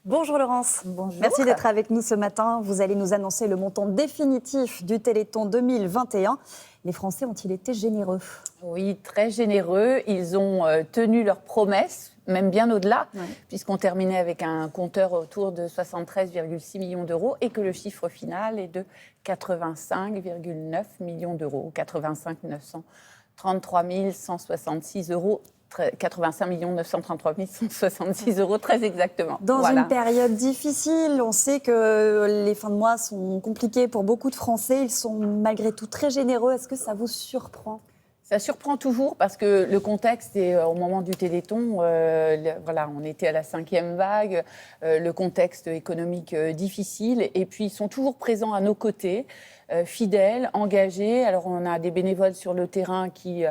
Bonjour Laurence. Bonjour. Merci d'être avec nous ce matin. Vous allez nous annoncer le montant définitif du Téléthon 2021. Les Français ont-ils été généreux? Oui, très généreux. Ils ont tenu leurs promesses, même bien au-delà, puisqu'on terminait avec un compteur autour de 73,6 millions d'euros et que le chiffre final est de 85,9 millions d'euros, 85 933 166 euros. 85 933 166 euros, très exactement. Dans une période difficile, on sait que les fins de mois sont compliquées pour beaucoup de Français. Ils sont malgré tout très généreux. Est-ce que ça vous surprend? Ça surprend toujours parce que le contexte est au moment du Téléthon, on était à la 5e vague, le contexte économique difficile, et puis ils sont toujours présents à nos côtés, fidèles, engagés. Alors on a des bénévoles sur le terrain qui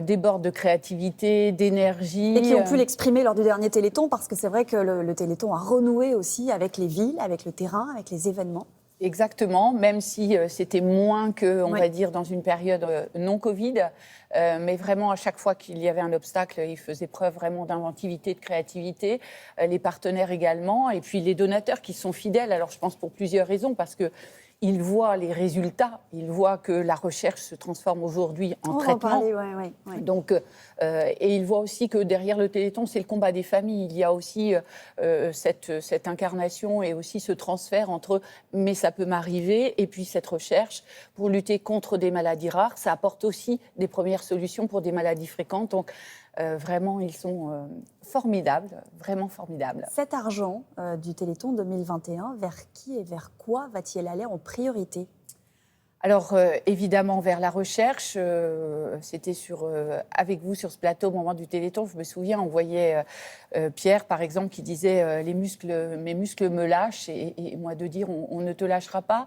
débordent de créativité, d'énergie. Et qui ont pu l'exprimer lors du dernier Téléthon, parce que c'est vrai que le Téléthon a renoué aussi avec les villes, avec le terrain, avec les événements. Exactement, même si c'était moins que, on va dire, dans une période non Covid. Mais vraiment, à chaque fois qu'il y avait un obstacle, ils faisaient preuve vraiment d'inventivité, de créativité. Les partenaires également. Et puis les donateurs qui sont fidèles. Alors, je pense pour plusieurs raisons, parce que ils voient les résultats, ils voient que la recherche se transforme aujourd'hui en traitement. Donc, et ils voient aussi que derrière le Téléthon, c'est le combat des familles. Il y a aussi cette incarnation et aussi ce transfert entre « mais ça peut m'arriver » et puis cette recherche pour lutter contre des maladies rares. Ça apporte aussi des premières solutions pour des maladies fréquentes. Donc, vraiment, ils sont formidables, vraiment formidables. Cet argent du Téléthon 2021, vers qui et vers quoi va-t-il aller en priorité? Alors, évidemment, vers la recherche. C'était avec vous sur ce plateau au moment du Téléthon. Je me souviens, on voyait Pierre, par exemple, qui disait mes muscles me lâchent, et moi de dire on ne te lâchera pas.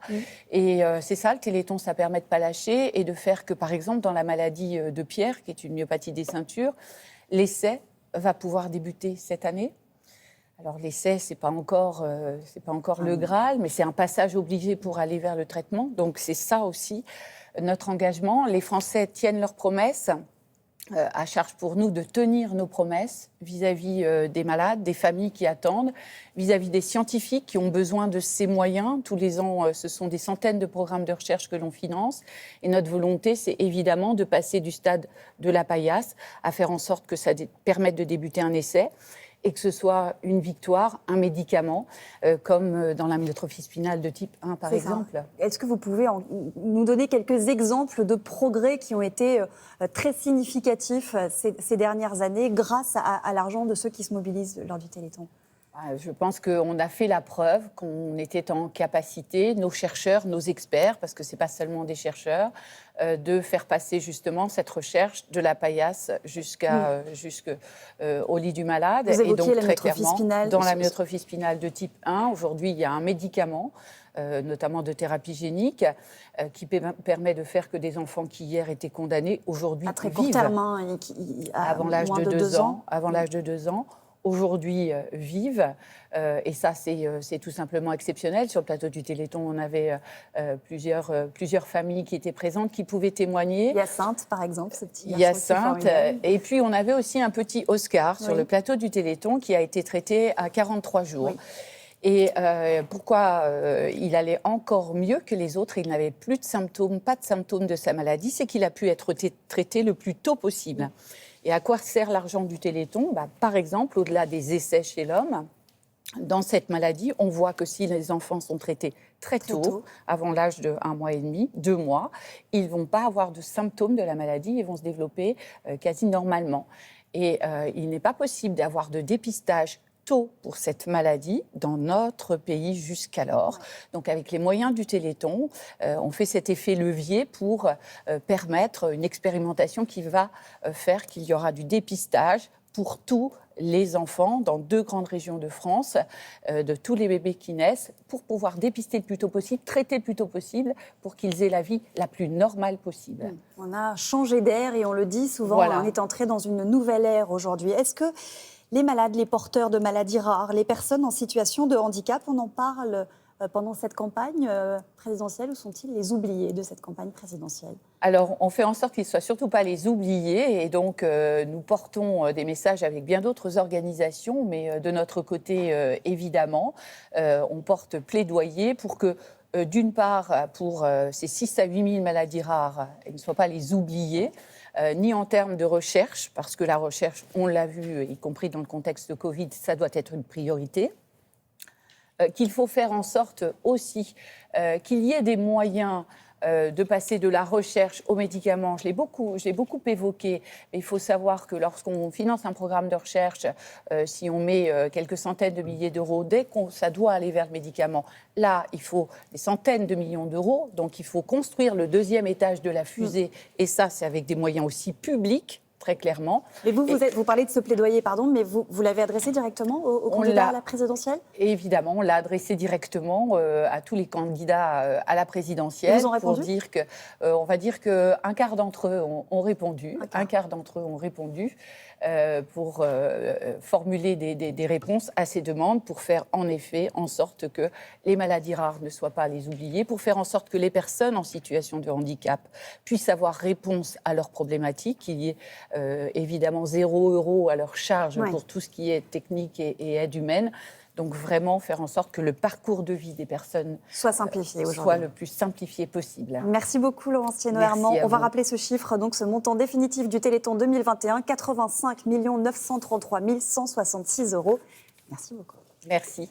Et c'est ça, le Téléthon, ça permet de ne pas lâcher et de faire que, par exemple, dans la maladie de Pierre, qui est une myopathie des ceintures, l'essai va pouvoir débuter cette année. Alors l'essai, c'est pas encore le Graal, mais c'est un passage obligé pour aller vers le traitement. Donc c'est ça aussi notre engagement. Les Français tiennent leurs promesses. À charge pour nous de tenir nos promesses vis-à-vis des malades, des familles qui attendent, vis-à-vis des scientifiques qui ont besoin de ces moyens. Tous les ans, ce sont des centaines de programmes de recherche que l'on finance. Et notre volonté, c'est évidemment de passer du stade de la paillasse à faire en sorte que ça permette de débuter un essai et que ce soit une victoire, un médicament, comme dans l'amyotrophie spinale de type 1, par exemple. Est-ce que vous pouvez nous donner quelques exemples de progrès qui ont été très significatifs ces dernières années grâce à l'argent de ceux qui se mobilisent lors du Téléthon? Je pense qu'on a fait la preuve qu'on était en capacité, nos chercheurs, nos experts, parce que ce n'est pas seulement des chercheurs, de faire passer justement cette recherche de la paillasse jusqu'au lit du malade. Vous évoquiez et donc, la myotrophie spinale. Dans la myotrophie spinale de type 1, aujourd'hui, il y a un médicament, notamment de thérapie génique, qui permet de faire que des enfants qui hier étaient condamnés, aujourd'hui vivent. À très court terme, avant l'âge de 2 ans. Avant l'âge de 2 ans. Aujourd'hui vivent. Et ça, c'est tout simplement exceptionnel. Sur le plateau du Téléthon, on avait plusieurs familles qui étaient présentes, qui pouvaient témoigner. Hyacinthe, par exemple, ce petit Hyacinthe. Et puis, on avait aussi un petit Oscar sur le plateau du Téléthon qui a été traité à 43 jours. Et pourquoi il allait encore mieux que les autres, il n'avait plus de symptômes, pas de symptômes de sa maladie, c'est qu'il a pu être traité le plus tôt possible. Et à quoi sert l'argent du Téléthon? Par exemple, au-delà des essais chez l'homme, dans cette maladie, on voit que si les enfants sont traités très tôt, avant l'âge de 1 mois et demi, 2 mois, ils ne vont pas avoir de symptômes de la maladie, ils vont se développer quasi normalement. Et il n'est pas possible d'avoir de dépistage tôt pour cette maladie dans notre pays jusqu'alors. Donc avec les moyens du Téléthon, on fait cet effet levier pour permettre une expérimentation qui va faire qu'il y aura du dépistage pour tous les enfants dans 2 grandes régions de France, de tous les bébés qui naissent, pour pouvoir dépister le plus tôt possible, traiter le plus tôt possible, pour qu'ils aient la vie la plus normale possible. On a changé d'air et on le dit souvent, on est entré dans une nouvelle ère aujourd'hui. Est-ce que les malades, les porteurs de maladies rares, les personnes en situation de handicap, on en parle pendant cette campagne présidentielle, ou sont-ils les oubliés de cette campagne présidentielle? Alors, on fait en sorte qu'ils ne soient surtout pas les oubliés, et donc nous portons des messages avec bien d'autres organisations, mais de notre côté, évidemment, on porte plaidoyer pour que, d'une part, pour ces 6 à 8 000 maladies rares, ils ne soient pas les oubliés, ni en termes de recherche, parce que la recherche, on l'a vu, y compris dans le contexte de Covid, ça doit être une priorité. Qu'il faut faire en sorte aussi qu'il y ait des moyens de passer de la recherche aux médicaments. Je l'ai beaucoup évoqué. Mais il faut savoir que lorsqu'on finance un programme de recherche, si on met quelques centaines de milliers d'euros, dès que ça doit aller vers le médicament, là, il faut des centaines de millions d'euros. Donc, il faut construire le 2e étage de la fusée. Et ça, c'est avec des moyens aussi publics, très clairement. Mais vous parlez de ce plaidoyer, pardon, mais vous l'avez adressé directement au candidat à la présidentielle? Évidemment, on l'a adressé directement à tous les candidats à la présidentielle. Ils vous ont répondu? Pour dire que, on va dire qu'un quart d'entre eux ont répondu. Un quart d'entre eux ont répondu pour formuler des réponses à ces demandes, pour faire en effet en sorte que les maladies rares ne soient pas les oubliées, pour faire en sorte que les personnes en situation de handicap puissent avoir réponse à leurs problématiques, qu'il y ait évidemment 0 € à leur charge pour tout ce qui est technique et aide humaine. Donc vraiment faire en sorte que le parcours de vie des personnes soit simplifié aujourd'hui, soit le plus simplifié possible. Merci beaucoup Laurence Thiénot-Herman. On va rappeler ce chiffre, donc ce montant définitif du Téléthon 2021, 85 933 166 €. Merci beaucoup. Merci.